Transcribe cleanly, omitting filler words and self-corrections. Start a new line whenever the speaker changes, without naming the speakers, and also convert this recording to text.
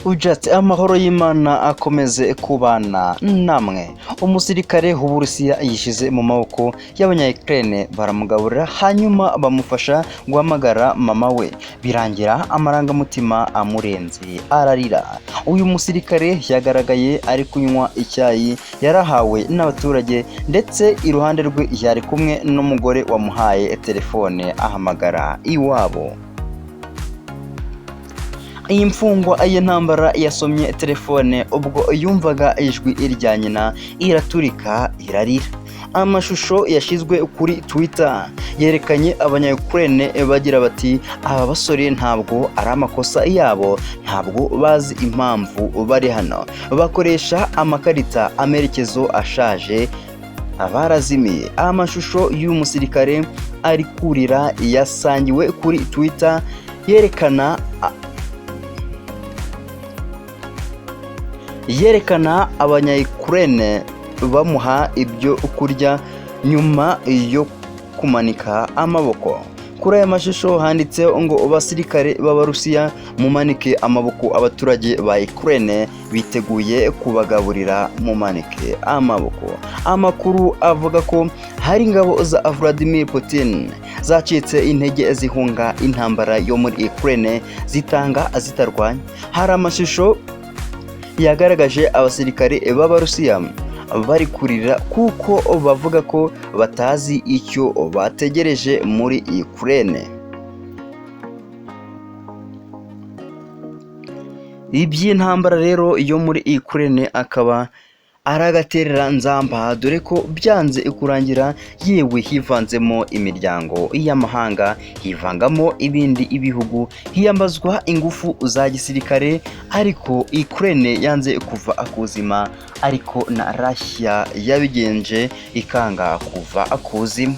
ujatse amahoro y'Imana akomeze kubana namwe. Umusirikare w'Uburusiya yishize mu maboko y'abanya-Ukraine baramugaburira hanyuma bamufasha guhamagara mama we, birangira amarangamutima amurenze ararira. Uyu musirikare yagaragaye ari kunywa icyayi yarahawe n'abaturage, ndetse iruhande rwe yari kumwe n'umugore wamuhaye telefone ahamagara iwabo. Iyi mfungwa y'intambara yasomye telefone ubwo yumvaga ijwi irya nyina iraturika irarira. Amashusho yashyizwe kuri Twitter yerekanye abanya-Ukraine bagira bati aba basore ntabwo ari amakosa yabo, ntabwo bazi impamvu bari hano, bakoresha amakarita amerekezo ashaje, abarazimiye. Amashusho y'uyu musirikare ari kurira yasangiwe kuri Twitter yerekana abanya-Ukraine bamuha ibyo kurya nyuma yo kumanika amaboko. Kuri aya mashusho handitseho ngo abasirikare b'Abarusiya mumanike amaboko, abaturage ba Ukraine biteguye kubagaburira mumanike amaboko. Amakuru avuga ko hari ingabo za Vladimir Putin zacitse intege zihunga intambara yo muri Ukraine zitanga zitarwanya. Hari amashusho yagaragaje abasirikare b'Abarusiya bari kurira kuko bavuga ko batazi icyo bategereje muri Ukraine. Iby'intambara rero yo muri Ukraine akaba ari agaterera nzamba, dore ko byanze kurangira, yewe hivanzemo imiryango y'amahanga, hivangamo ibindi ibihugu, hiyambazwa ingufu za gisirikare, ariko Ukraine yanze kuva akuzima, ariko na Russia yabigenje ikanga kuva akuzima.